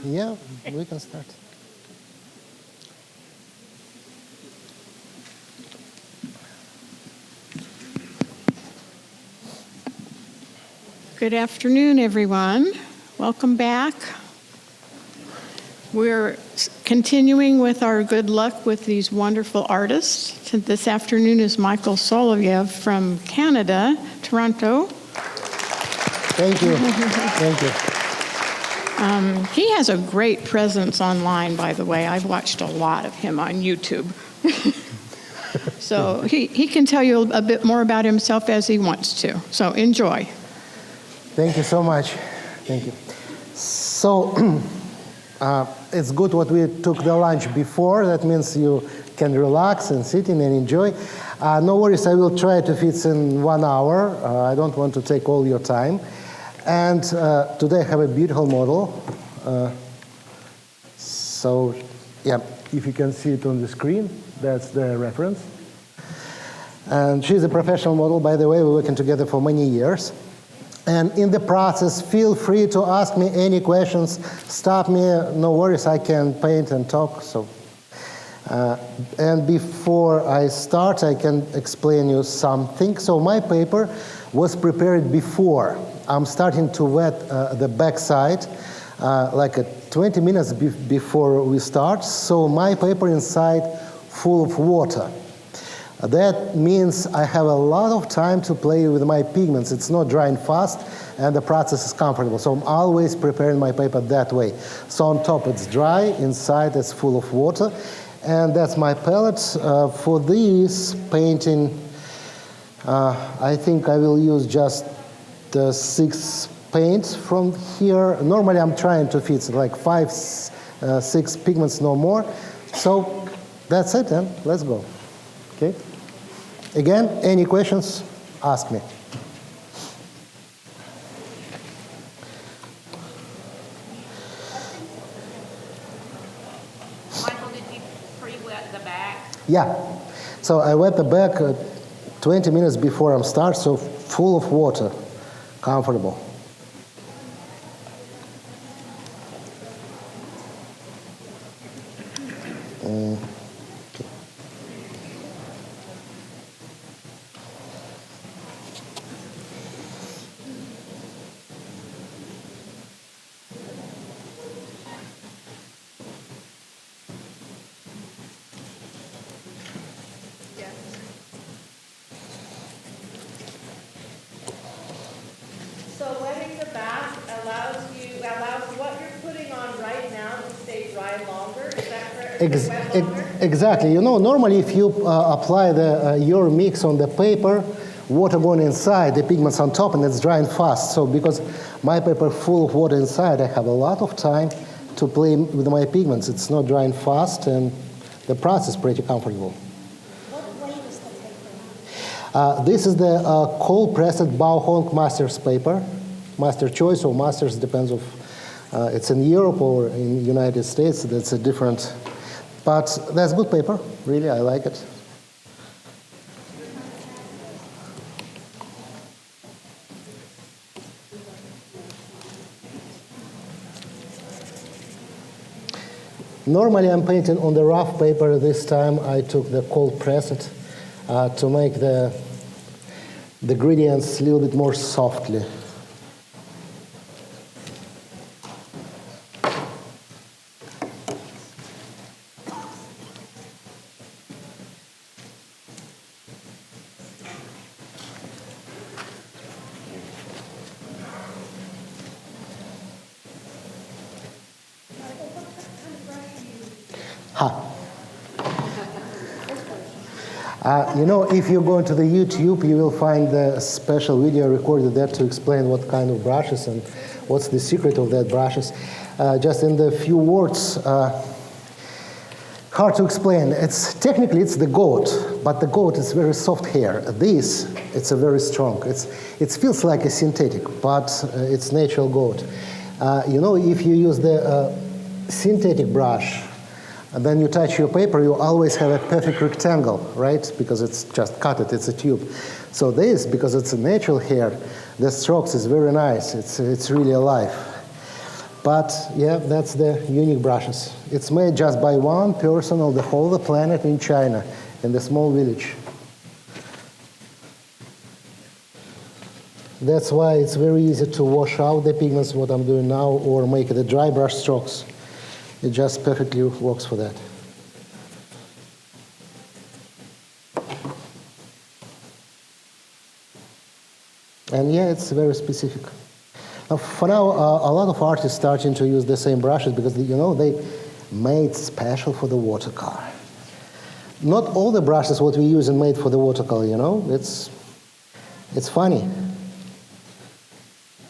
Yeah, we can start. Good afternoon, everyone. Welcome back. We're continuing with our good luck with these wonderful artists. This afternoon is Michael Solovyev from Canada, Toronto. Thank you. Thank you. He has a great presence online, by the way. I've watched a lot of him on YouTube. So he can tell you a bit more about himself as he wants to. So enjoy. Thank you so much. Thank you. So it's good what we took the lunch before. That means you can relax and sit in and enjoy. No worries, I will try to fit in 1 hour. I don't want to take all your time. And today I have a beautiful model. So, yeah, if you can see it on the screen, that's the reference. And she's a professional model, by the way. We're working together for many years. And in the process, feel free to ask me any questions. Stop me, no worries, I can paint and talk. So, and before I start, I can explain you something. So my paper was prepared before. I'm starting to wet the backside like 20 minutes before we start. So my paper inside full of water. That means I have a lot of time to play with my pigments. It's not drying fast, and the process is comfortable. So I'm always preparing my paper that way. So on top it's dry, inside it's full of water. And that's my palette. For this painting, I think I will use just the 6 paints from here. Normally I'm trying to fit like 5, 6 pigments, no more. So that's it, and let's go. Okay? Again, any questions, ask me. Michael, did you pre-wet the back? Yeah. So I wet the back 20 minutes before I start, so full of water, comfortable. So wetting the back allows what you're putting on right now to stay dry longer. Is that correct? Wet longer? Exactly. You know, normally if you apply your mix on the paper, water going inside, the pigments on top, and it's drying fast. So because my paper full of water inside, I have a lot of time to play with my pigments. It's not drying fast, and the process is pretty comfortable. What weight is the paper? This is the cold-pressed Bauhonk Masters paper. Master choice or Masters depends on it's in Europe or in the United States. That's a different, but that's good paper. Really, I like it. Normally, I'm painting on the rough paper. This time, I took the cold-pressed to make the gradients a little bit more softly. You know, if you go to the YouTube, you will find the special video recorded there to explain what kind of brushes and what's the secret of that brushes. Just in the few words, hard to explain. Technically it's the goat, but the goat is very soft hair. This, it's a very strong. It feels like a synthetic, but it's natural goat. You know, if you use the synthetic brush, and then you touch your paper, you always have a perfect rectangle, right? Because it's just cut it, it's a tube. So this, because it's a natural hair, the strokes is very nice. It's really alive. But yeah, that's the unique brushes. It's made just by one person on the whole planet in China, in the small village. That's why it's very easy to wash out the pigments, what I'm doing now, or make the dry brush strokes. It just perfectly works for that. And yeah, it's very specific. Now, for now, a lot of artists starting to use the same brushes because they made special for the watercolor. Not all the brushes what we use are made for the watercolor. It's funny.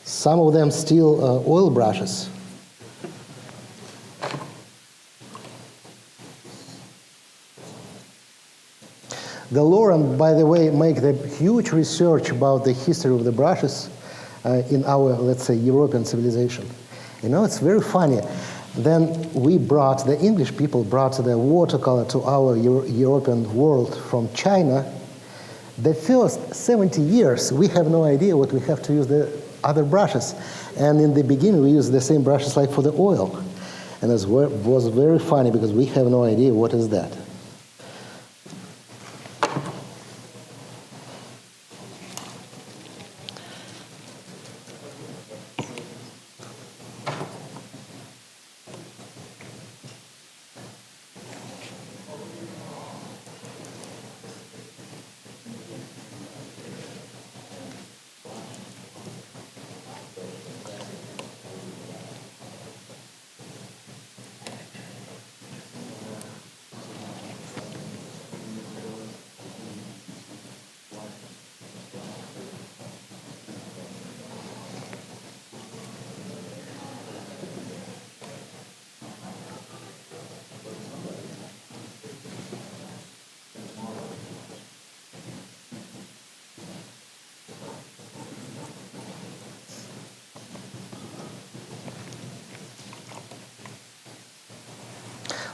Some of them still oil brushes. The Lauren, by the way, make the huge research about the history of the brushes in our, let's say, European civilization. It's very funny. Then the English people brought the watercolor to our European world from China. The first 70 years, we have no idea what we have to use the other brushes. And in the beginning, we used the same brushes like for the oil. And it was very funny because we have no idea what is that.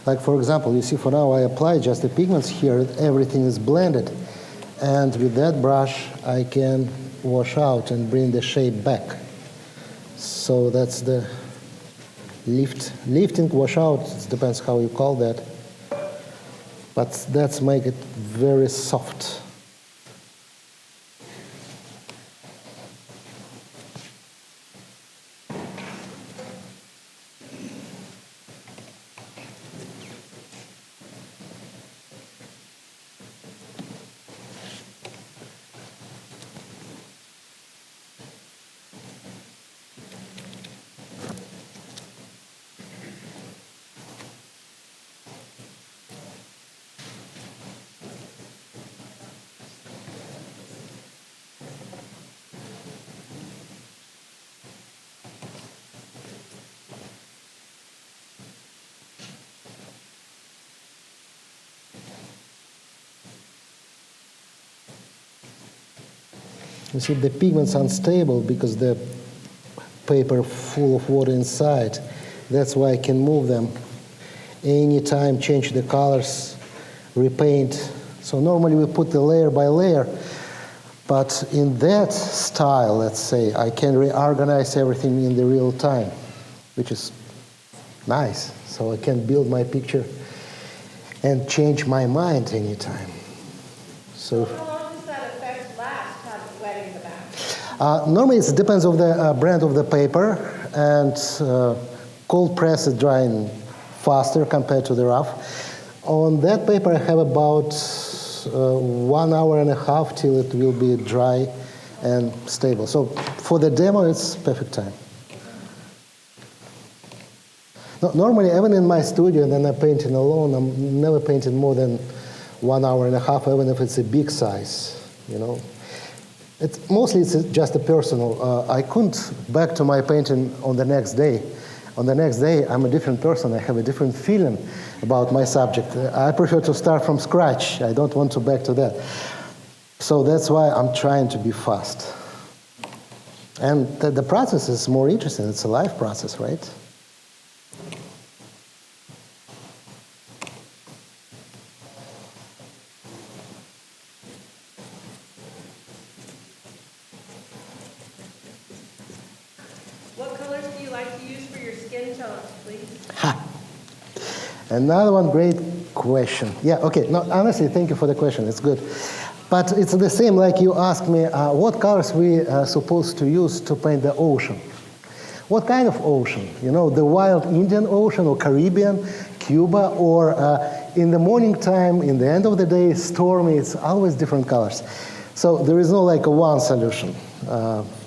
Like for example, you see for now I apply just the pigments here, everything is blended. And with that brush I can wash out and bring the shape back. So that's the lifting, wash out, it depends how you call that. But that's make it very soft. You see the pigment's unstable because the paper full of water inside. That's why I can move them anytime, change the colors, repaint. So normally we put the layer by layer, but in that style, let's say, I can reorganize everything in the real time, which is nice. So I can build my picture and change my mind anytime. So. How long does that effect last, wetting the back? Normally it depends on the brand of the paper, and cold press is drying faster compared to the rough. On that paper I have about 1 hour and a half till it will be dry and stable. So for the demo it's perfect time. Normally, even in my studio, and then I'm painting alone, I'm never painting more than 1 hour and a half, even if it's a big size, Mostly it's just a personal. I couldn't back to my painting on the next day. On the next day, I'm a different person. I have a different feeling about my subject. I prefer to start from scratch. I don't want to back to that. So that's why I'm trying to be fast. And the process is more interesting. It's a live process, right? What colors do you like like to use for your skin tones, please? Ha! Another one great question. Yeah, okay. No, honestly, thank you for the question. It's good. But it's the same like you asked me what colors we are supposed to use to paint the ocean. What kind of ocean? You know, the wild Indian Ocean or Caribbean, Cuba, or in the morning time, in the end of the day, stormy, it's always different colors. So there is no like a one solution,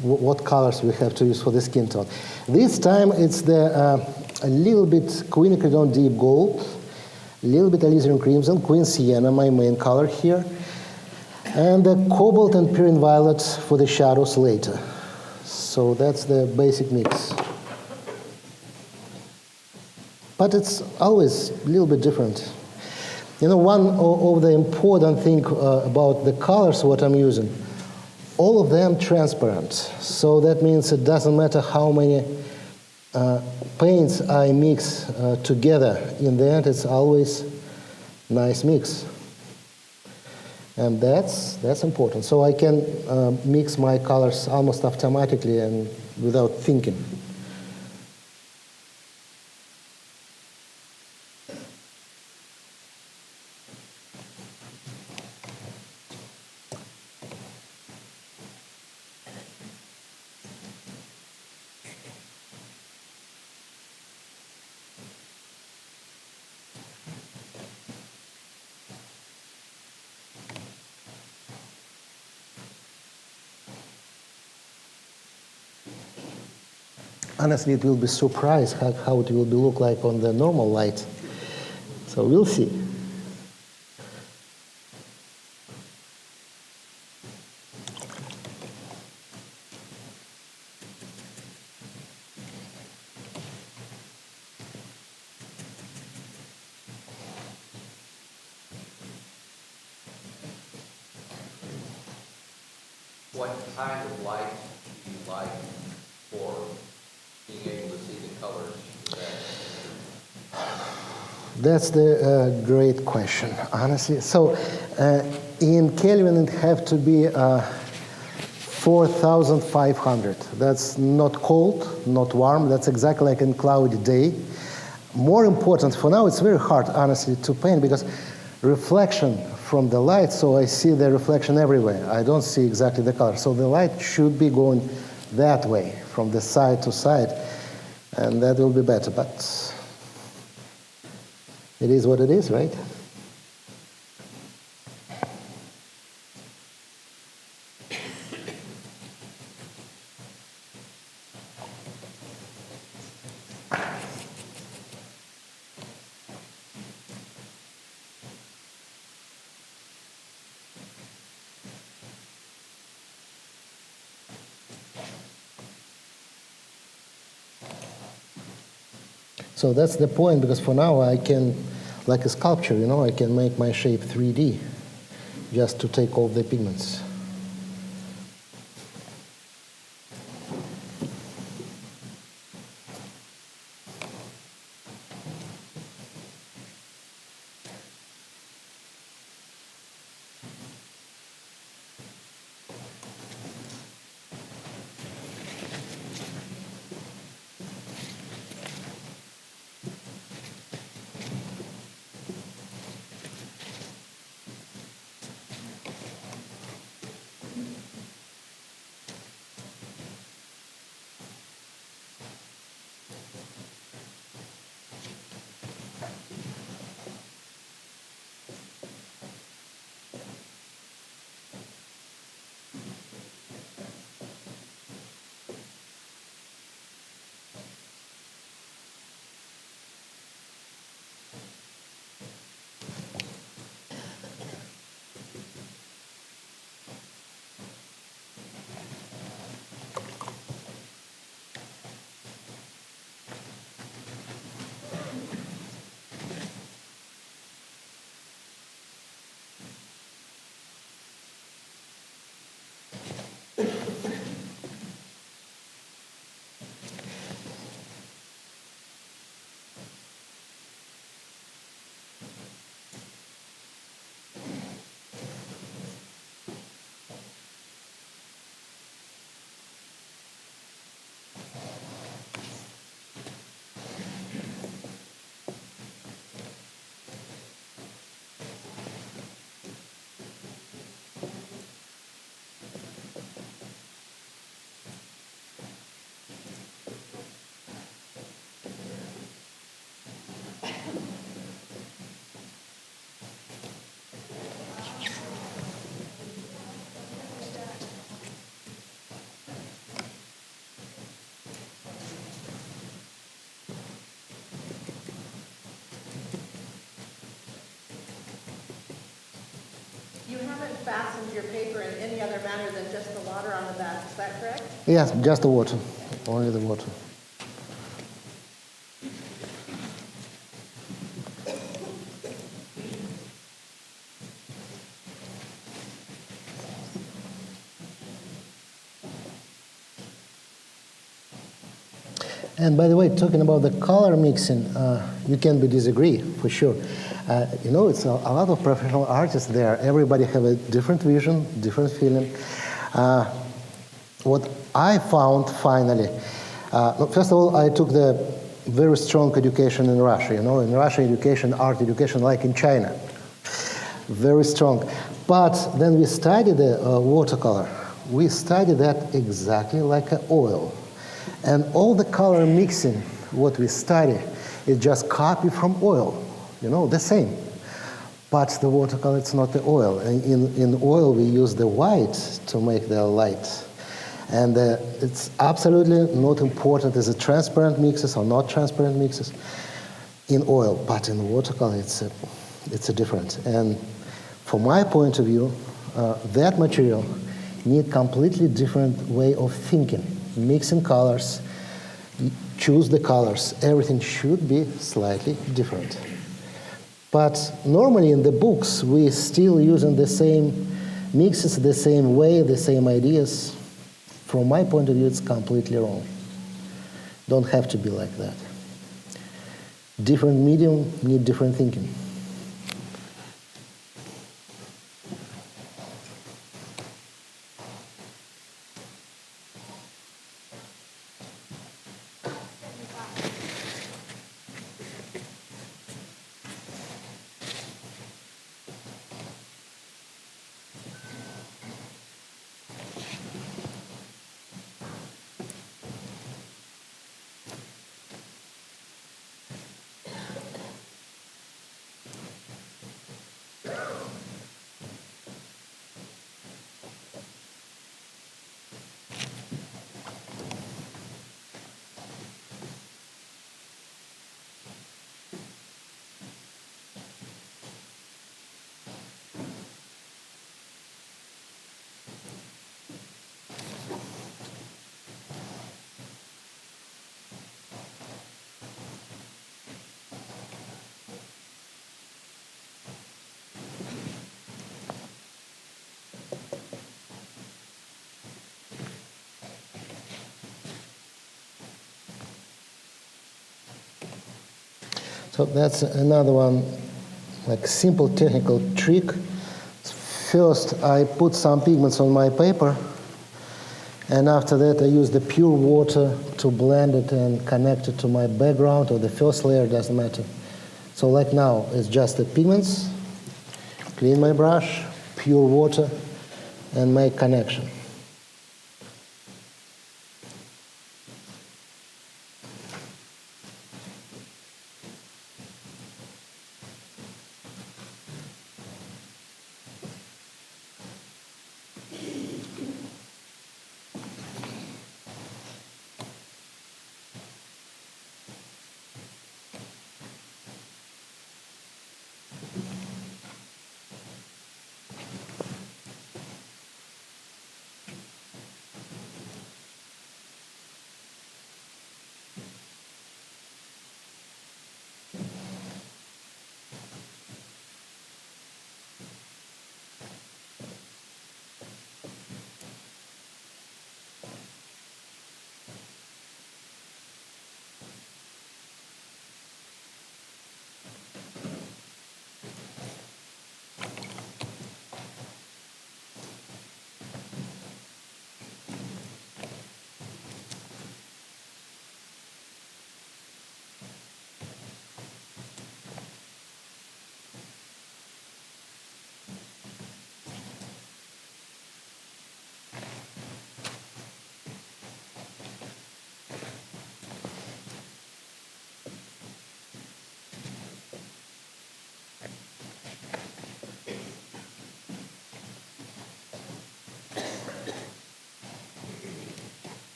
what colors we have to use for the skin tone. This time it's a little bit quinacridone deep gold, a little bit alizarin crimson, queen sienna, my main color here, and the cobalt and purine violet for the shadows later. So that's the basic mix. But it's always a little bit different. You know, one of the important thing about the colors what I'm using, all of them transparent. So that means it doesn't matter how many paints I mix together. In the end, it's always nice mix. And that's important. So I can mix my colors almost automatically and without thinking. Honestly, it will be surprised how it will look like on the normal light. So we'll see. What kind of light do you like for being able to see the colors? That's the great question, honestly. So in Kelvin, it have to be 4,500. That's not cold, not warm. That's exactly like in cloudy day. More important for now, it's very hard, honestly, to paint because reflection from the light, so I see the reflection everywhere. I don't see exactly the color. So the light should be going that way, from the side to side, and that will be better. But it is what it is, right? So that's the point, because for now I can, like a sculpture, you know, I can make my shape 3D just to take off the pigments. fastens your paper in any other manner than just the water on the back. Is that correct? Yes, just the water, only the water. And by the way, talking about the color mixing, you can disagree for sure. You know, it's a lot of professional artists there. Everybody have a different vision, different feeling. What I found finally, first of all, I took the very strong education in Russia. You know, in Russia, education, art education, like in China, very strong. But then we studied the watercolor. We studied that exactly like an oil. And all the color mixing, what we study, is just copy from oil, you know, the same. But the watercolor, it's not the oil. And in oil, we use the white to make the light. And it's absolutely not important is it transparent mixes or not transparent mixes in oil. But in watercolor, it's a difference. And from my point of view, that material need completely different way of thinking. Mixing colors, choose the colors. Everything should be slightly different. But normally in the books, we still using the same mixes, the same way, the same ideas. From my point of view, it's completely wrong. Don't have to be like that. Different medium need different thinking. So that's another one, like simple technical trick. First, I put some pigments on my paper, and after that, I use the pure water to blend it and connect it to my background or the first layer, doesn't matter. So like now, it's just the pigments, clean my brush, pure water, and make connection.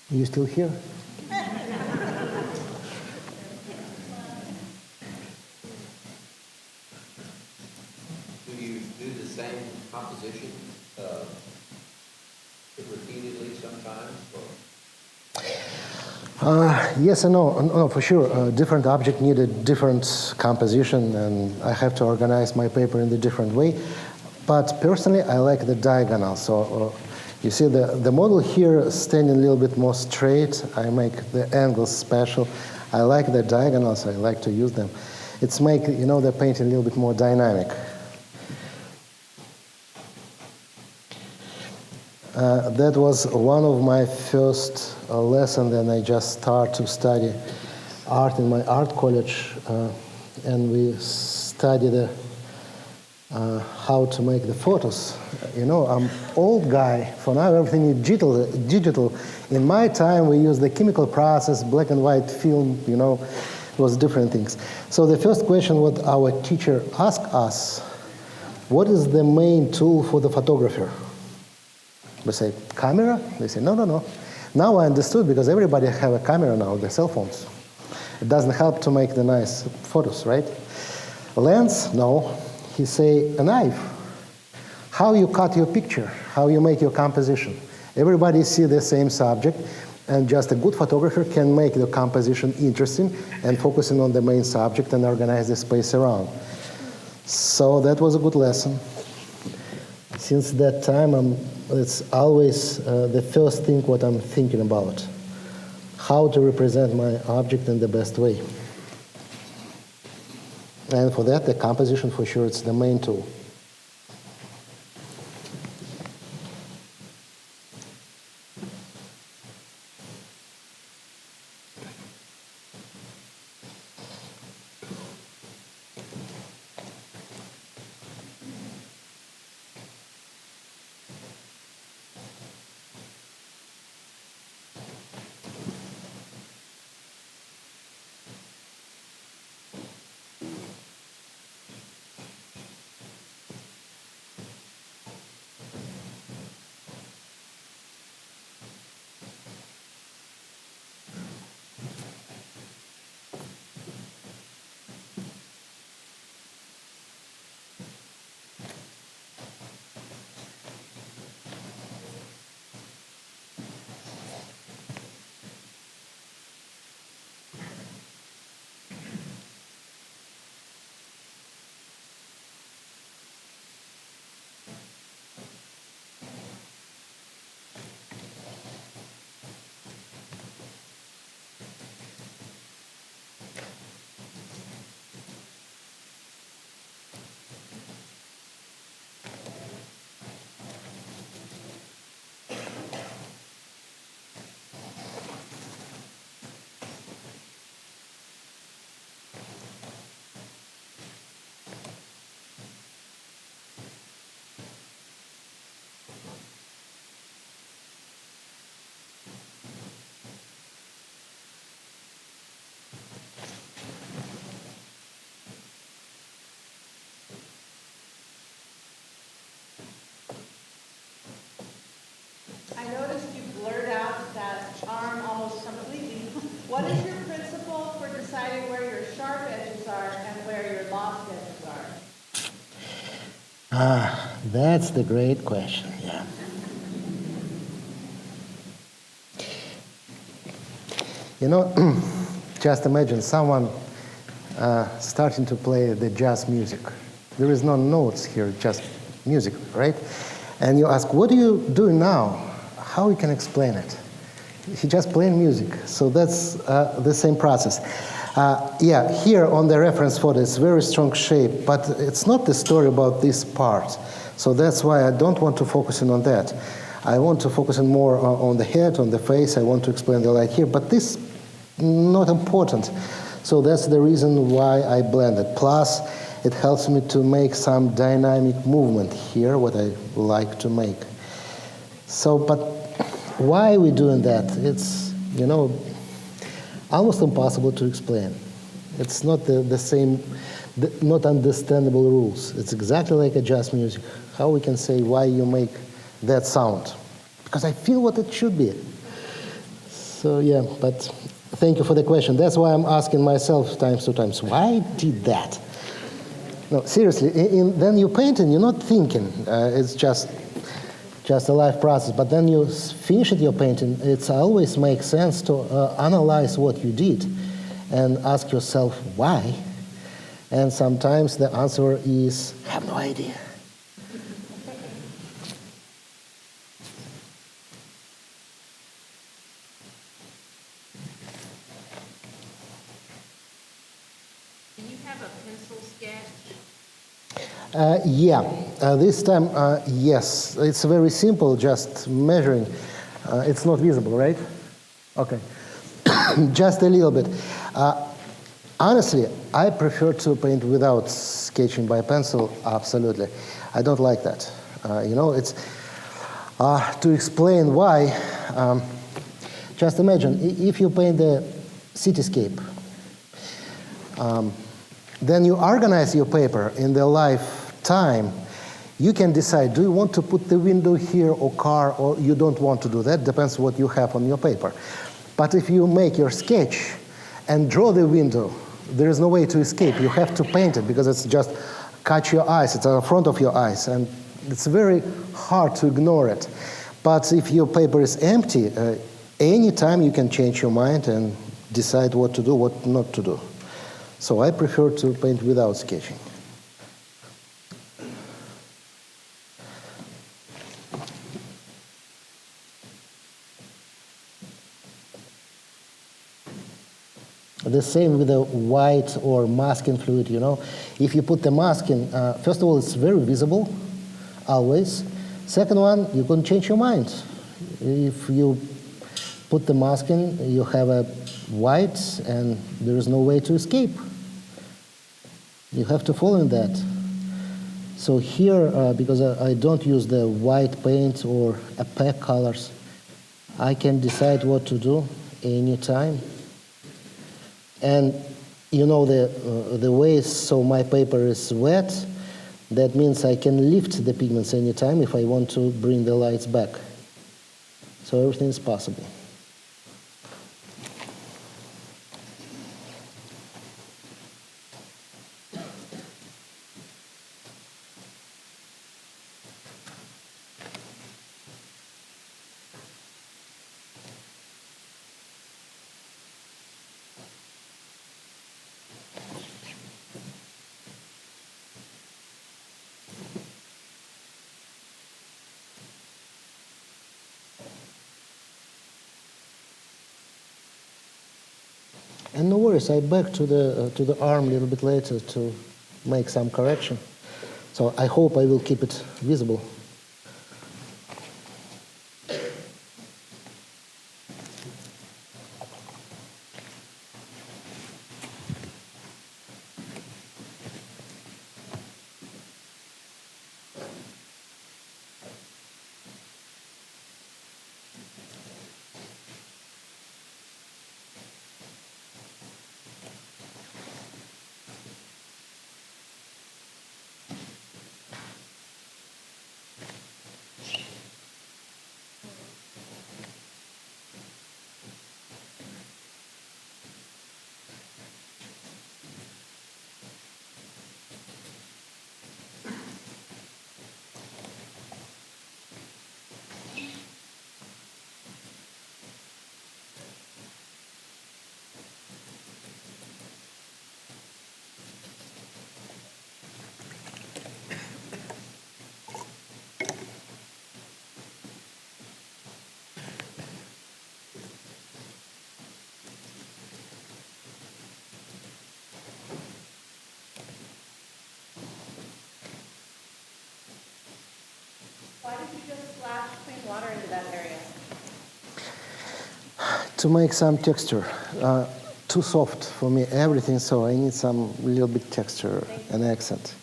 You still here? Do you do the same composition repeatedly sometimes? Or? Yes and no. No, for sure. Different object needed different composition, and I have to organize my paper in a different way. But personally, I like the diagonal. So you see the model here standing a little bit more straight. I make the angles special. I like the diagonals. I like to use them. It's make the painting a little bit more dynamic. That was one of my first lessons, and I just started to study art in my art college, and we studied how to make the photos. I'm old guy. For now, everything is digital. In my time, we used the chemical process, black and white film, it was different things. So the first question what our teacher asked us, what is the main tool for the photographer? We say, camera? They say, no. Now I understood, because everybody have a camera now, the cell phones. It doesn't help to make the nice photos, right? Lens? No. He say, a knife. How you cut your picture, how you make your composition. Everybody see the same subject, and just a good photographer can make the composition interesting and focusing on the main subject and organize the space around. So that was a good lesson. Since that time, it's always the first thing what I'm thinking about. How to represent my object in the best way. And for that, the composition, for sure, it's the main tool. I noticed you blurred out that arm almost completely. What is your principle for deciding where your sharp edges are and where your lost edges are? That's the great question, yeah. Just imagine someone starting to play the jazz music. There is no notes here, just music, right? And you ask, what are you doing now? How you can explain it? He just playing music. So that's the same process. Yeah, here on the reference photo, it's very strong shape, but it's not the story about this part. So that's why I don't want to focus on that. I want to focus more on the head, on the face. I want to explain the light here, but this not important. So that's the reason why I blended. Plus, it helps me to make some dynamic movement here, what I like to make. So, but why are we doing that? It's, almost impossible to explain. It's not the same, not understandable rules. It's exactly like a jazz music. How we can say why you make that sound? Because I feel what it should be. So yeah, but thank you for the question. That's why I'm asking myself times to times, why did that? No, seriously, then you paint and you're not thinking. It's just a life process. But then you finish your painting, it always makes sense to analyze what you did and ask yourself why. And sometimes the answer is, I have no idea. Do you have a pencil sketch? This time, yes. It's very simple, just measuring. It's not visible, right? Okay. Just a little bit. Honestly, I prefer to paint without sketching by pencil, absolutely. I don't like that. It's to explain why, just imagine, if you paint the cityscape, then you organize your paper in the lifetime. You can decide, do you want to put the window here or car, or you don't want to do that? Depends what you have on your paper. But if you make your sketch and draw the window, there is no way to escape. You have to paint it because it's just catch your eyes. It's in front of your eyes, and it's very hard to ignore it. But if your paper is empty, anytime you can change your mind and decide what to do, what not to do. So I prefer to paint without sketching. The same with the white or masking fluid, If you put the masking, first of all, it's very visible, always. Second one, you can change your mind. If you put the masking, you have a white, and there is no way to escape. You have to follow in that. So here, because I don't use the white paint or opaque colors, I can decide what to do anytime. And the way so my paper is wet, that means I can lift the pigments anytime if I want to bring the lights back. So everything is possible. And no worries, I back to the arm a little bit later to make some correction. So I hope I will keep it visible. Why did you just splash clean water into that area? To make some texture. Too soft for me, everything, so I need some little bit texture and accent.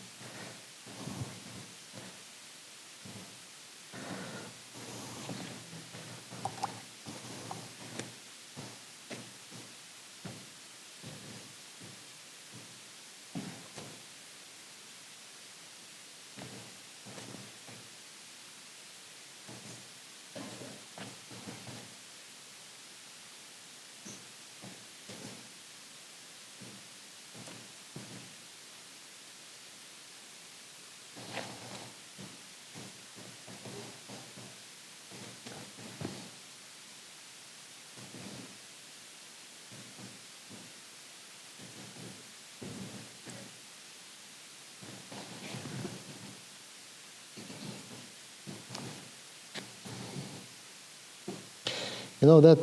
You know, that,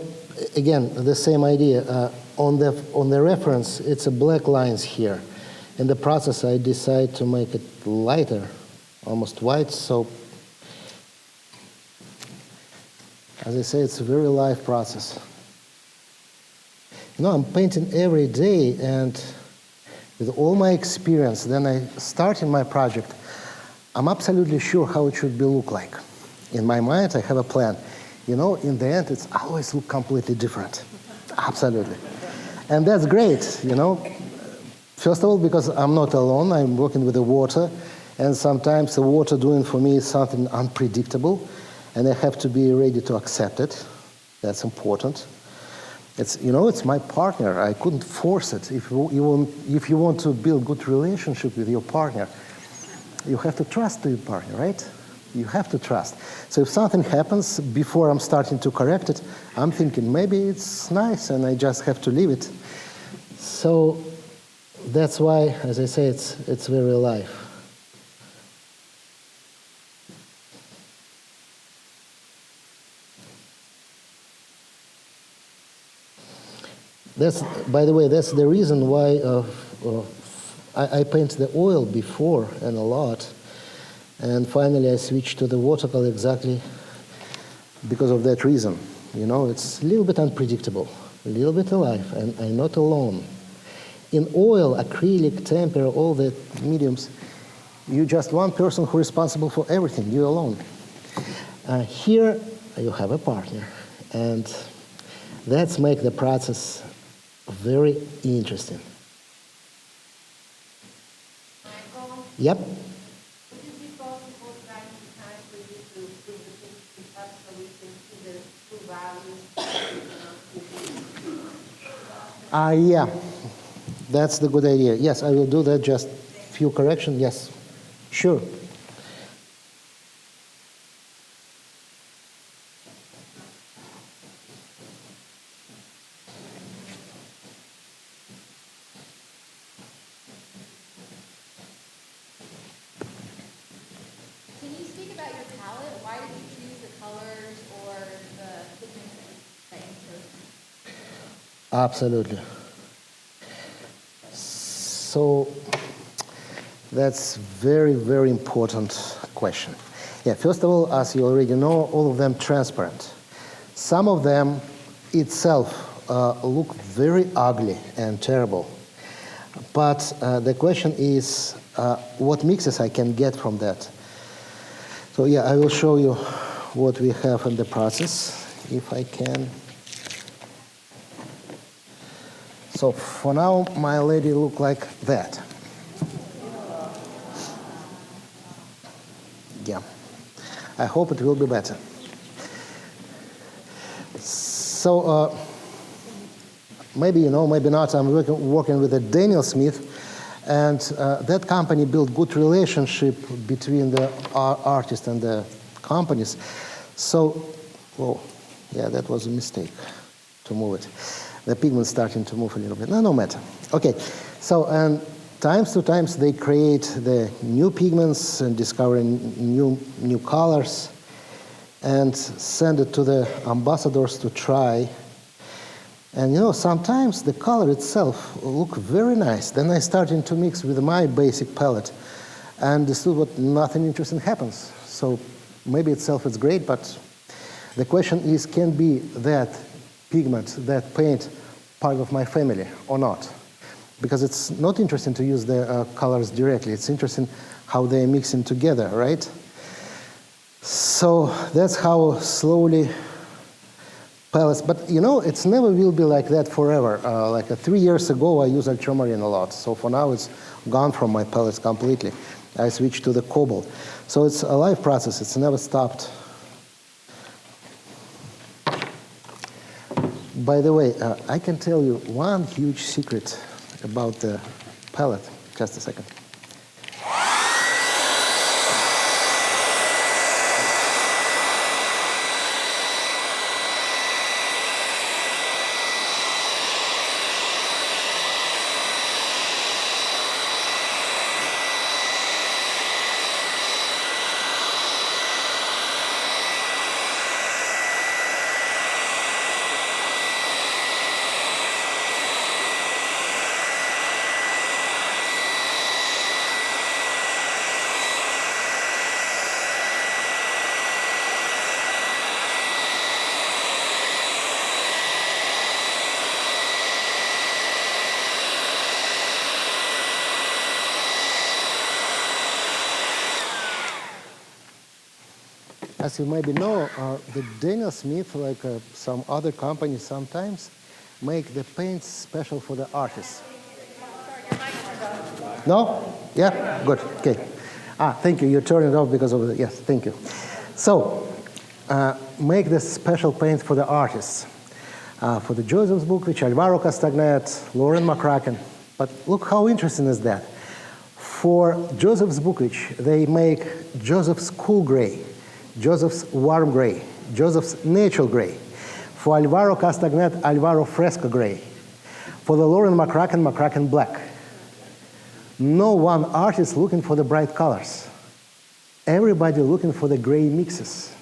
again, the same idea. On the reference, it's a black lines here. In the process, I decide to make it lighter, almost white, so as I say, it's a very live process. You know, I'm painting every day, and with all my experience, then I start in my project, I'm absolutely sure how it should be look like. In my mind, I have a plan. You know, in the end, it's always look completely different. Absolutely. And that's great, you know. First of all, because I'm not alone, I'm working with the water, and sometimes the water doing for me is something unpredictable, and I have to be ready to accept it. That's important. It's, you know, it's my partner. I couldn't force it. If you want to build good relationship with your partner, you have to trust your partner, right? You have to trust. So if something happens before I'm starting to correct it, I'm thinking maybe it's nice and I just have to leave it. So that's why, as I say, it's very alive. That's, by the way, that's the reason why I paint the oil before and a lot, and finally I switched to the watercolor exactly because of that reason. You know, it's a little bit unpredictable, a little bit alive, and I'm not alone. In oil, acrylic, tempera, all the mediums, you're just one person who's responsible for everything, you alone. Here, you have a partner, and that's make the process very interesting. Michael, Yep. would it be possible time to time for you to bring the pictures up so we can see the true values? Yeah, that's the good idea. Yes, I will do that, just few corrections, yes, sure. Can you speak about your palette? Why did you choose the colors or the pigments that you chose? Absolutely. So that's very, very important question. Yeah, first of all, as you already know, all of them transparent. Some of them itself look very ugly and terrible. But the question is, what mixes I can get from that? So yeah, I will show you what we have in the process, if I can. So for now, my lady look like that. Yeah, I hope it will be better. So maybe you know, maybe not, I'm working with a Daniel Smith, and that company built good relationship between the artist and the companies. So, oh, yeah, that was a mistake to move it. The pigment's starting to move a little bit. No matter. Okay, so and times to times they create the new pigments and discovering new colors and send it to the ambassadors to try. And you know, sometimes the color itself look very nice. Then I started to mix with my basic palette and understood what nothing interesting happens. So maybe itself is great, but the question is, can be that pigment, that paint, part of my family or not? Because it's not interesting to use the colors directly. It's interesting how they're mixing together, right? So that's how slowly palettes, but you know, it's never will be like that forever. Like 3 years ago, I used ultramarine a lot. So for now, it's gone from my palettes completely. I switched to the cobalt. So it's a live process. It's never stopped. By the way, I can tell you one huge secret about the palette. Just a second. As you maybe know, the Daniel Smith, like some other companies sometimes, make the paints special for the artists. No? Yeah? Good. Okay. Thank you. You turned it off because of the, yes, thank you. So, make this special paint for the artists. For the Joseph Zbukvich, Alvaro Castagnet, Lauren McCracken. But look how interesting is that. For Joseph Zbukvich, they make Joseph's cool gray, Joseph's warm gray, Joseph's natural gray. For Alvaro Castagnet, Alvaro fresco gray. For the Lauren McCracken, McCracken black. No one artist looking for the bright colors. Everybody looking for the gray mixes.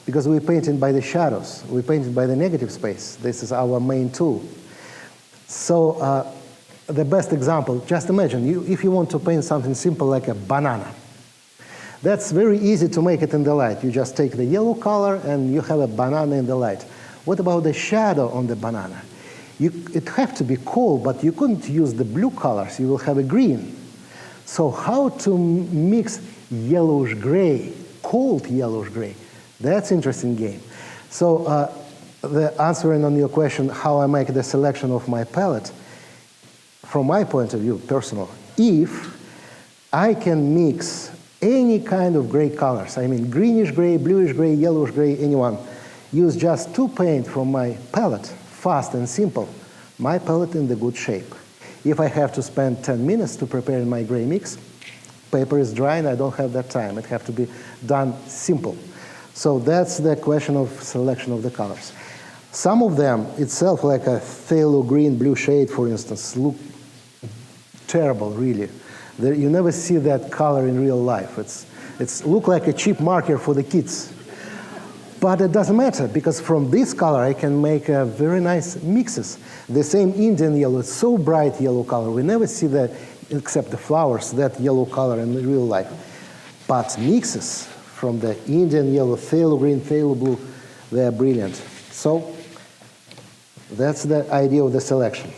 Because we painted by the shadows, we painted by the negative space. This is our main tool. So the best example, just imagine, if you want to paint something simple like a banana. That's very easy to make it in the light. You just take the yellow color and you have a banana in the light. What about the shadow on the banana? It have to be cold, but you couldn't use the blue colors. You will have a green. So how to mix yellowish gray, cold yellowish gray? That's interesting game. So the answering on your question, how I make the selection of my palette, from my point of view, personal, if I can mix any kind of gray colors, I mean greenish gray, bluish gray, yellowish gray, anyone, use just 2 paint from my palette, fast and simple, my palette in the good shape. If I have to spend 10 minutes to prepare my gray mix, paper is dry and I don't have that time. It have to be done simple. So that's the question of selection of the colors. Some of them itself, like a phthalo green blue shade, for instance, look terrible, really. You never see that color in real life. It's look like a cheap marker for the kids. But it doesn't matter, because from this color I can make very nice mixes. The same Indian yellow, it's so bright yellow color. We never see that, except the flowers, that yellow color in real life. But mixes from the Indian yellow, phthalo green, phthalo blue, they are brilliant. So that's the idea of the selection.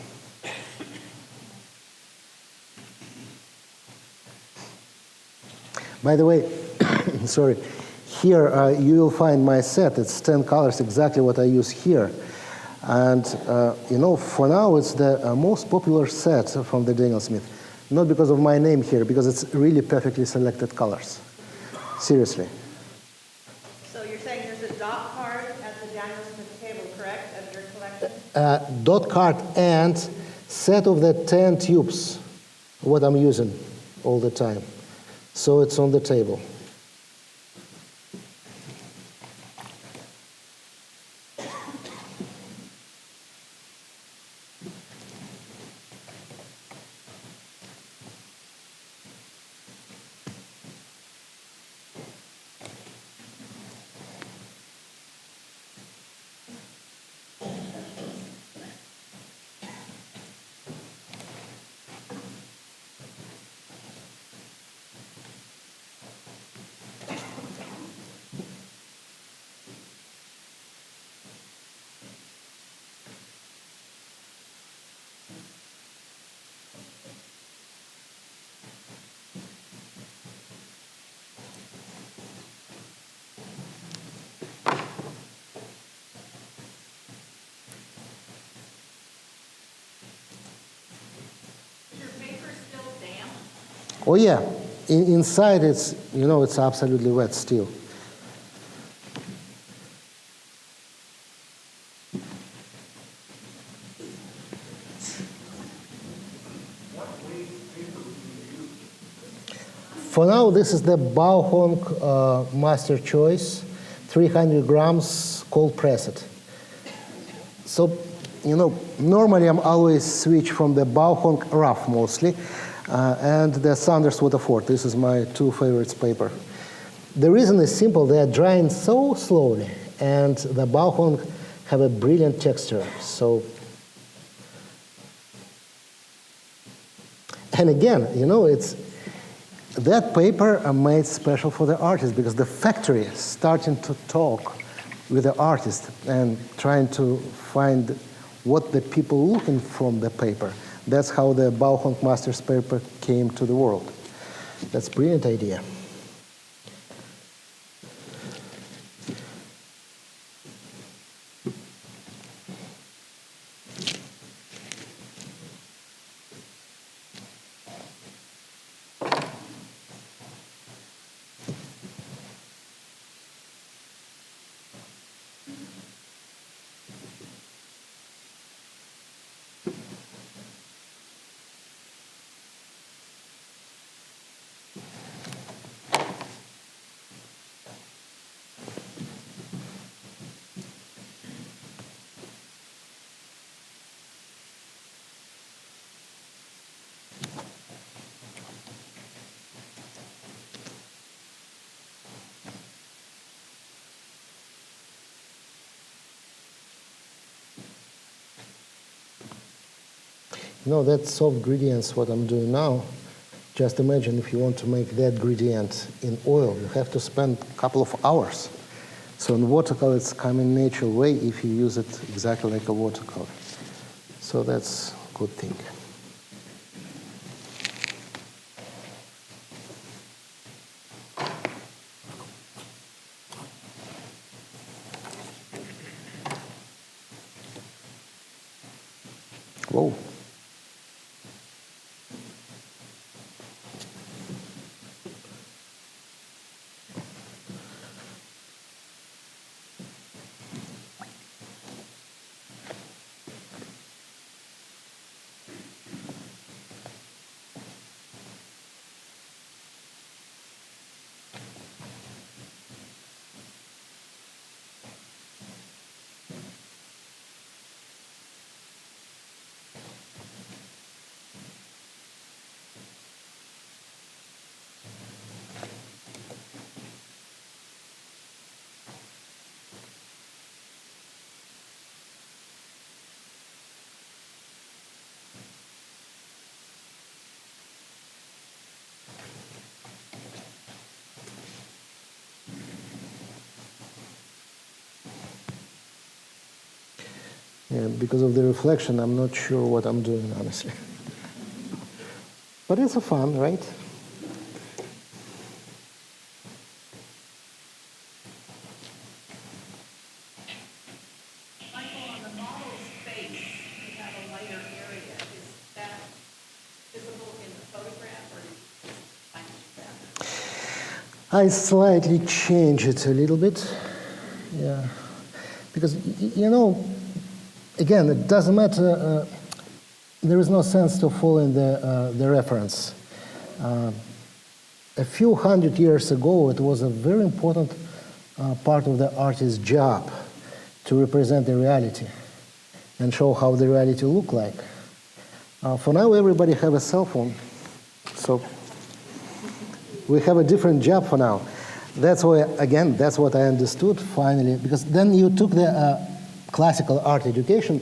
By the way, sorry, here you will find my set. It's 10 colors, exactly what I use here. And you know, for now it's the most popular set from the Daniel Smith. Not because of my name here, because it's really perfectly selected colors. Seriously. So you're saying there's a dot card at the Daniel Smith table, correct, of your collection? Dot card and set of the 10 tubes, what I'm using all the time. So it's on the table. Oh yeah, inside it's, you know, it's absolutely wet still. For now, this is the Bauhonk Master Choice, 300 grams cold pressed. So, you know, normally I'm always switch from the Bauhonk rough mostly, and the Sanders Waterford. This is my 2 favorites paper. The reason is simple. They are drying so slowly, and the Bauhonk have a brilliant texture. So, and again, you know, it's that paper are made special for the artist, because the factory is starting to talk with the artist and trying to find what the people looking from the paper. That's how the Bauhonk Masters paper came to the world. That's a brilliant idea. That's soft gradients, what I'm doing now. Just imagine if you want to make that gradient in oil, you have to spend a couple of hours. So in watercolor, it's coming natural way if you use it exactly like a watercolor. So that's a good thing. Whoa. Yeah, because of the reflection, I'm not sure what I'm doing, honestly. But it's a fun, right? Michael, on the model's face, you have a lighter area. Is that visible in the photograph, or did you just find that? I slightly change it a little bit. Yeah. Because, again, it doesn't matter. There is no sense to follow in the reference. A few hundred years ago, it was a very important part of the artist's job to represent the reality and show how the reality look like. For now, everybody have a cell phone, so we have a different job for now. That's why, again, that's what I understood finally, because then you took the classical art education,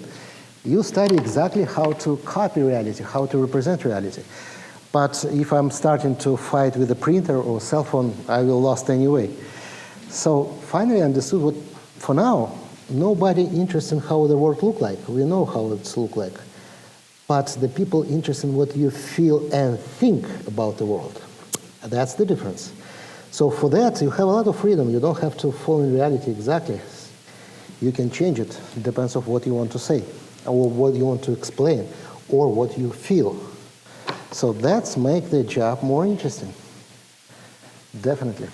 you study exactly how to copy reality, how to represent reality. But if I'm starting to fight with a printer or cell phone, I will lost anyway. So finally I understood what, for now, nobody interested in how the world look like. We know how it's look like. But the people interested in what you feel and think about the world. That's the difference. So for that, you have a lot of freedom. You don't have to follow in reality exactly. You can change it. It depends on what you want to say, or what you want to explain, or what you feel. So that's make the job more interesting. Definitely.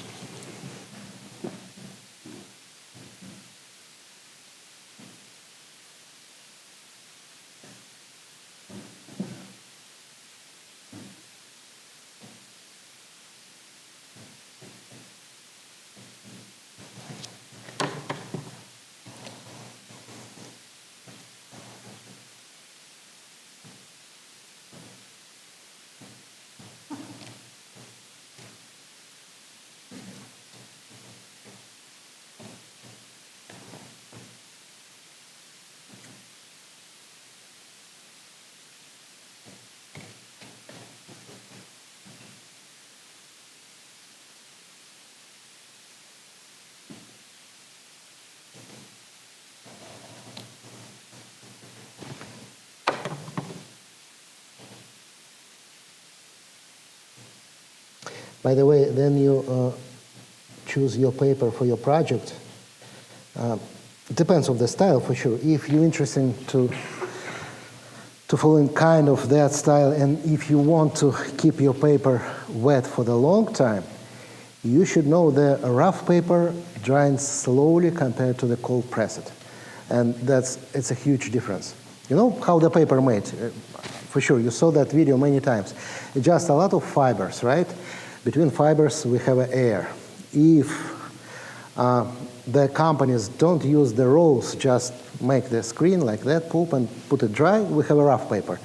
By the way, then you choose your paper for your project. It depends on the style, for sure. If you're interested to follow in kind of that style, and if you want to keep your paper wet for the long time, you should know the rough paper dries slowly compared to the cold pressed. And it's a huge difference. You know how the paper made? For sure, you saw that video many times. It's just a lot of fibers, right? Between fibers, we have air. If the companies don't use the rolls, just make the screen like that, pulp, and put it dry, we have a rough paper.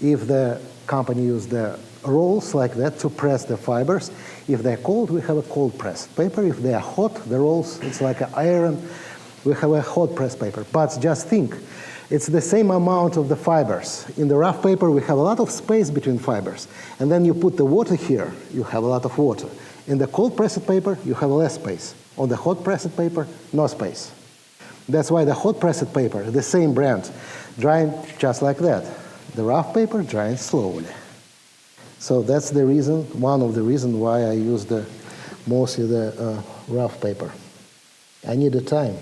If the company use the rolls like that to press the fibers, if they're cold, we have a cold pressed paper. If they are hot, the rolls, it's like an iron we have a hot press paper. But just think, it's the same amount of the fibers. In the rough paper, we have a lot of space between fibers. And then you put the water here, you have a lot of water. In the cold pressed paper, you have less space. On the hot pressed paper, no space. That's why the hot pressed paper, the same brand, drying just like that. The rough paper drying slowly. So that's the reason, one of the reasons why I use mostly the rough paper. I need the time.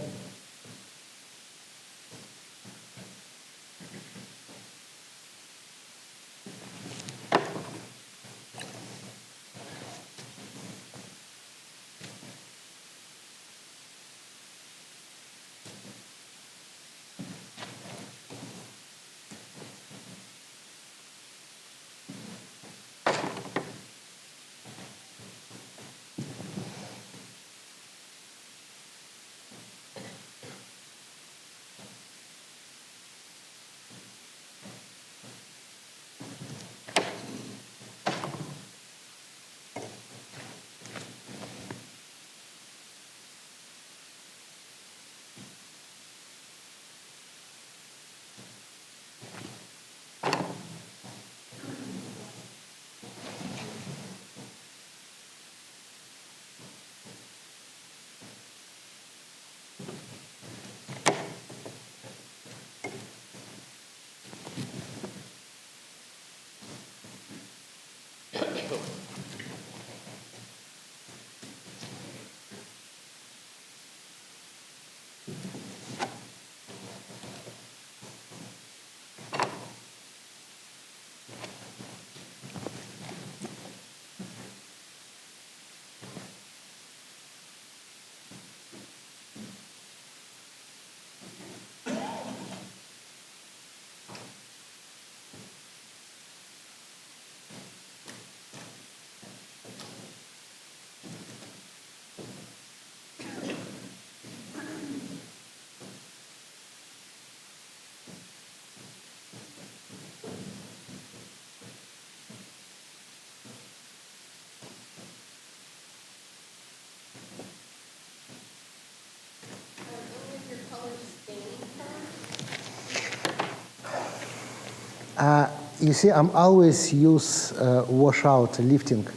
You see, I'm always use washout lifting.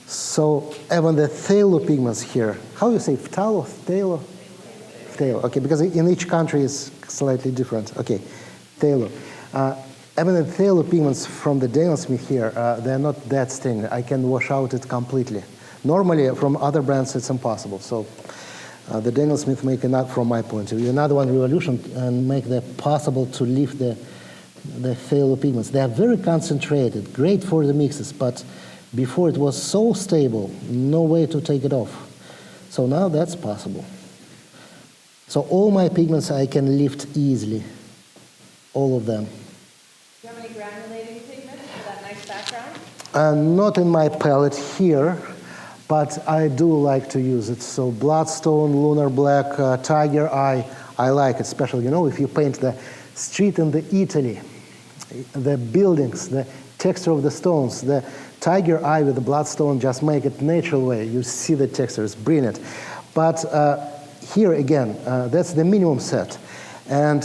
So even the phthalo pigments here, how you say phthalo, phthalo? Phthalo, okay, because in each country is slightly different. Okay, phthalo. Even the phthalo pigments from the Daniel Smith here, they're not that staining. I can wash out it completely. Normally, from other brands, it's impossible. So the Daniel Smith make another, from my point of view, another one revolution and make it possible to lift the phthalo pigments. They are very concentrated, great for the mixes, but before it was so stable, no way to take it off. So now that's possible. So all my pigments I can lift easily, all of them. Do you have any granulating pigments for that nice background? Not in my palette here, but I do like to use it. So Bloodstone, Lunar Black, Tiger Eye, I like it, especially, you know, if you paint the street in Italy, the buildings, the texture of the stones, the Tiger Eye with the Bloodstone just make it natural way. You see the texture, it's brilliant. But here again, that's the minimum set. And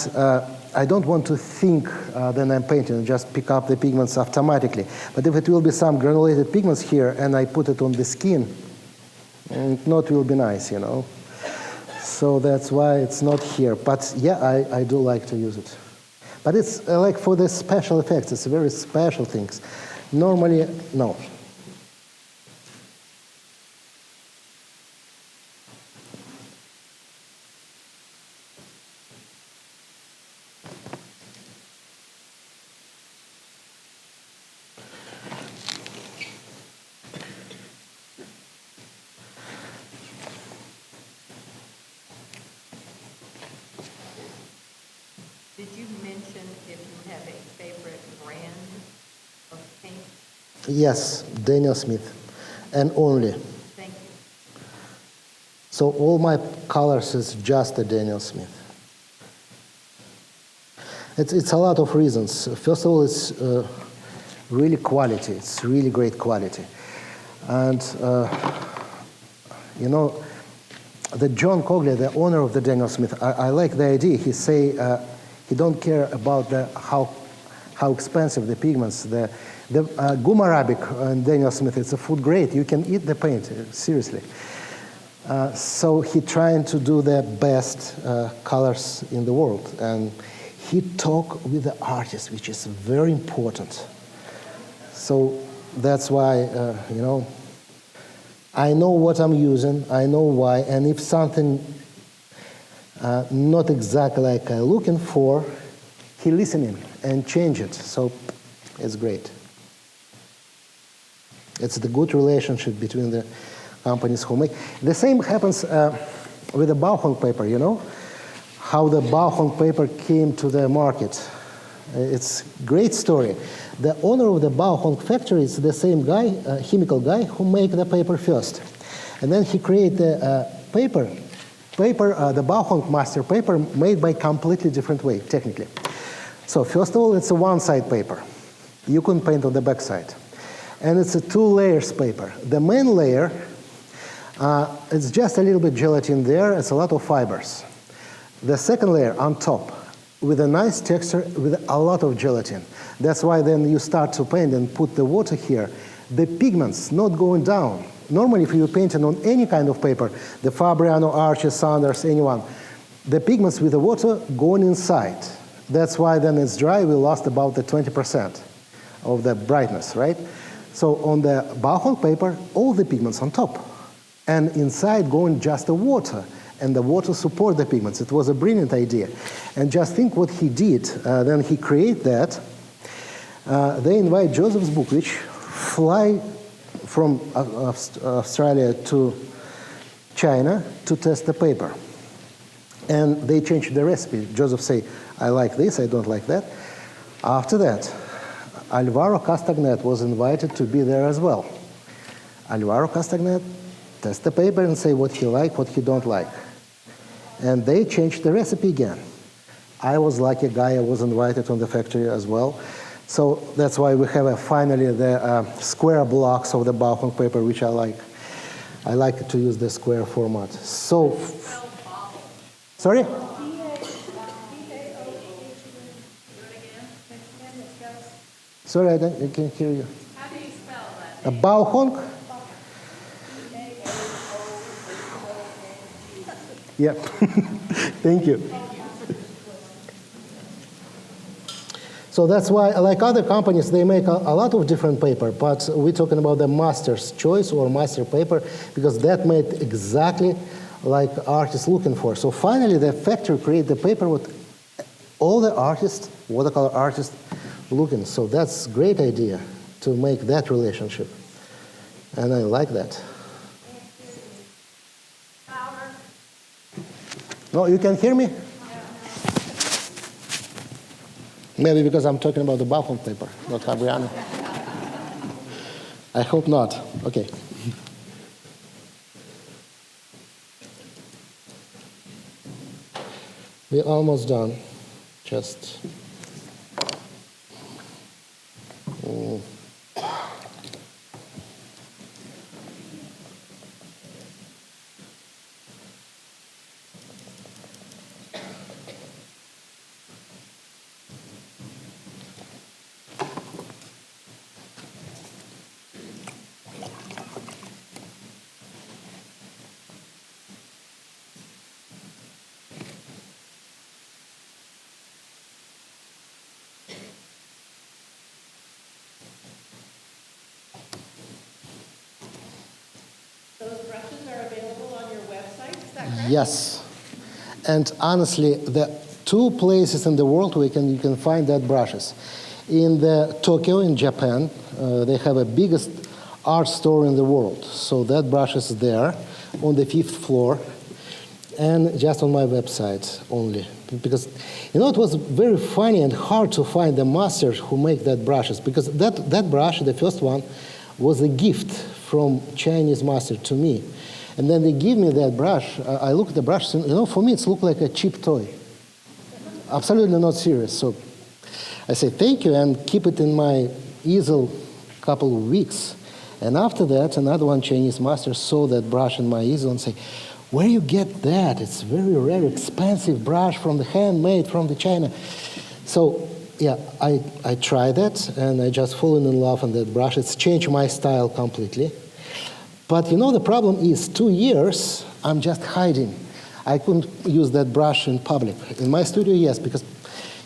I don't want to think then I'm painting and just pick up the pigments automatically. But if it will be some granulated pigments here and I put it on the skin, it not will be nice, you know. So that's why it's not here. But yeah, I do like to use it. But it's like for the special effects, it's very special things. Normally, no. Did you mention if you have a favorite brand of paint? Yes, Daniel Smith, and only. Thank you. So all my colors is just a Daniel Smith. It's a lot of reasons. First of all, it's really quality. It's really great quality. And, you know, the John Cogley, the owner of the Daniel Smith, I like the idea. He say he don't care about how expensive the pigments. The Gum Arabic and Daniel Smith, it's a food grade. You can eat the paint, seriously. So he trying to do the best colors in the world. And he talk with the artist, which is very important. So that's why, you know, I know what I'm using, I know why, and if something not exactly like I'm looking for, he listening and change it. So it's great. It's the good relationship between the companies who make. The same happens with the Bauhong paper, you know, how the Bauhong paper came to the market. It's a great story. The owner of the Bauhong factory is the same guy, chemical guy, who make the paper first. And then he create the paper, the Bauhong master paper made by completely different way, technically. So first of all, it's a one-side paper. You can paint on the back side. And it's a 2 layers paper. The main layer, it's just a little bit gelatin there, it's a lot of fibers. The second layer on top, with a nice texture, with a lot of gelatin. That's why then you start to paint and put the water here. The pigments not going down. Normally, if you're painting on any kind of paper, the Fabriano, Archie, Saunders, anyone, the pigments with the water going inside. That's why then it's dry, we lost about the 20% of the brightness, right? So on the Bauhong paper, all the pigments on top. And inside going just the water. And the water support the pigments. It was a brilliant idea. And just think what he did. Then he create that. They invite Joseph Zbukvich, fly from Australia to China to test the paper. And they changed the recipe. Joseph say, I like this, I don't like that. After that, Alvaro Castagnet was invited to be there as well. Alvaro Castagnet test the paper and say what he like, what he don't like. And they changed the recipe again. I was lucky guy, I was invited on the factory as well. So that's why we have finally the square blocks of the Bauhong paper, which I like. I like to use the square format. So, sorry? Sorry, I can't hear you. How do you spell that? A Bauhong? Yep. Thank you. So that's why, like other companies, they make a lot of different paper, but we're talking about the master's choice or master paper because that made exactly like artists looking for. So finally, the factory created the paper with all the artists, watercolor artists, looking. So that's a great idea to make that relationship. And I like that. No, you can hear me? Maybe because I'm talking about the Bauhong paper, not Fabriano. I hope not. Okay. We're almost done. Just. Those brushes are available on your website, is that correct? Yes. And honestly, the 2 places in the world where you can find that brushes. In Tokyo, in Japan, they have a biggest art store in the world. So that brush is there on the 5th floor and just on my website only. Because, you know, it was very funny and hard to find the masters who make that brushes because that brush, the first one, was a gift from Chinese master to me. And then they give me that brush. I look at the brush, and, you know, for me it looked like a cheap toy. Absolutely not serious. So I say thank you and keep it in my easel couple of weeks. And after that, another one Chinese master saw that brush in my easel and say, where you get that? It's very rare, expensive brush from the handmade from the China. So yeah, I tried that, and I just fallen in love on that brush. It's changed my style completely. But you know, the problem is 2 years, I'm just hiding. I couldn't use that brush in public. In my studio, yes, because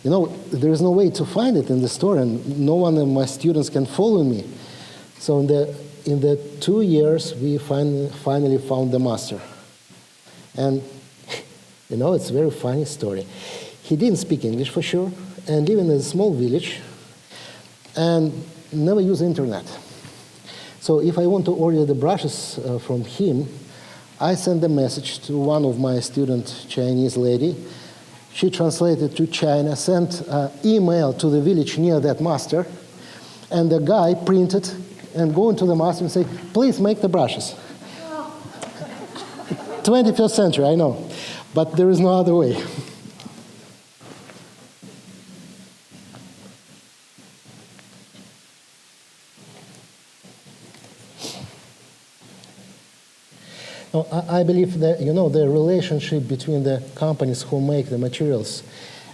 you know, there is no way to find it in the store, and no one of my students can follow me. So in the 2 years, we finally found the master. And you know, it's a very funny story. He didn't speak English for sure, and live in a small village, and never use internet. So if I want to order the brushes from him, I send a message to one of my student Chinese lady. She translated to China, sent email to the village near that master, and the guy printed and go into the master and say, please make the brushes. 21st century, I know, but there is no other way. No, I believe that, you know, the relationship between the companies who make the materials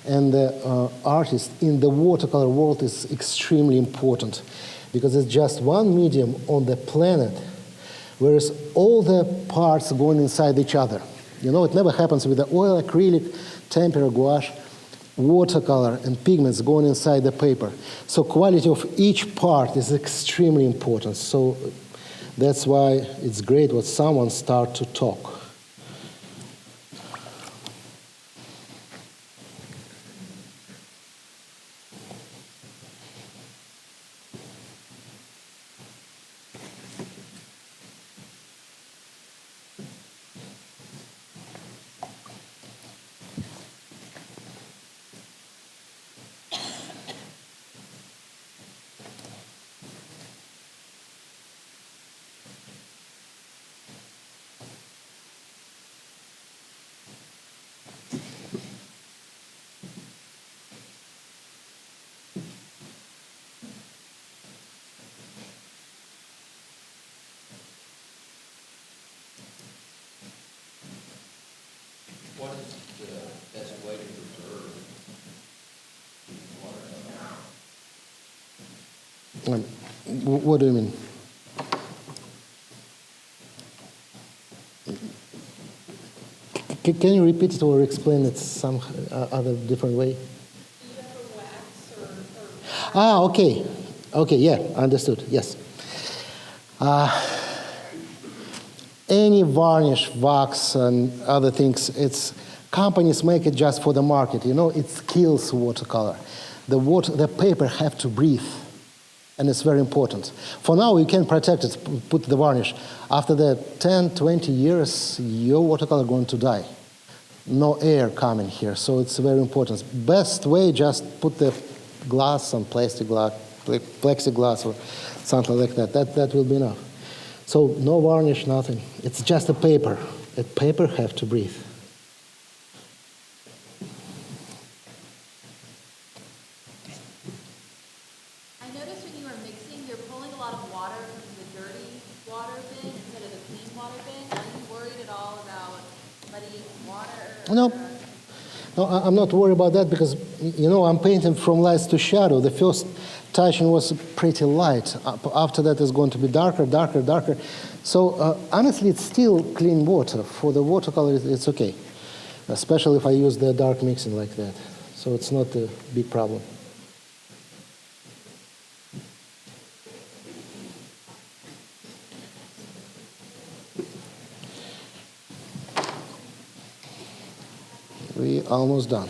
and the artists in the watercolor world is extremely important, because it's just one medium on the planet, whereas all the parts going inside each other. You know, it never happens with the oil, acrylic, tempera, gouache, watercolor, and pigments going inside the paper. So quality of each part is extremely important. So that's why it's great when someone starts to talk. What is the best way to preserve watercolor? What do you mean? Can you repeat it or explain it some other different way? Ah, okay. Okay, yeah, understood, yes. Any varnish, wax, and other things, companies make it just for the market. You know, it kills watercolor. The paper have to breathe, and it's very important. For now, you can protect it, put the varnish. After the 10, 20 years, your watercolor going to die. No air coming here, so it's very important. Best way, just put the glass, some plastic glass, plexiglass or something like that. That will be enough. So no varnish, nothing. It's just a paper. A paper have to breathe. I noticed when you were mixing, you're pulling a lot of water from the dirty water bin instead of the clean water bin. Are you worried at all about muddying water? No. No, I'm not worried about that because, you know, I'm painting from light to shadow. The first touching was pretty light. After that, it's going to be darker, darker, darker. So honestly, it's still clean water. For the watercolor, it's okay, especially if I use the dark mixing like that. So it's not a big problem. We're almost done.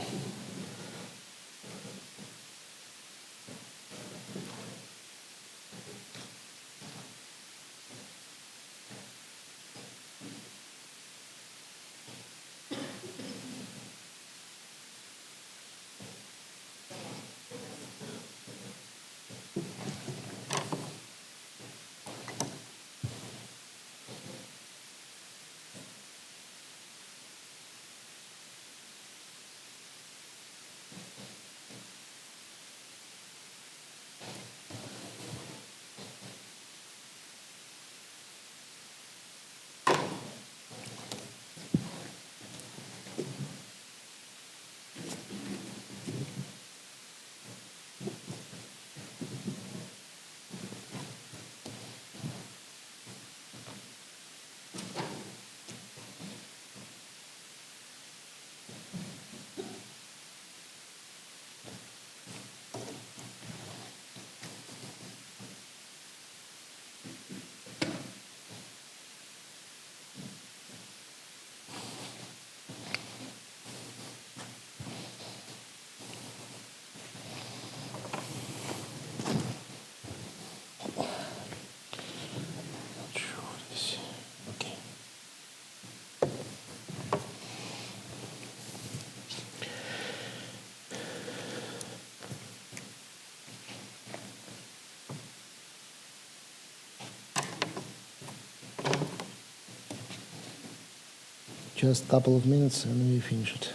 Just a couple of minutes and we finish it.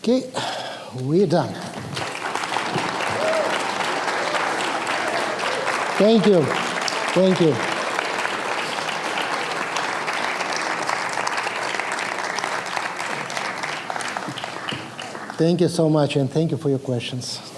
Okay, we're done. Thank you. Thank you. Thank you so much, and thank you for your questions.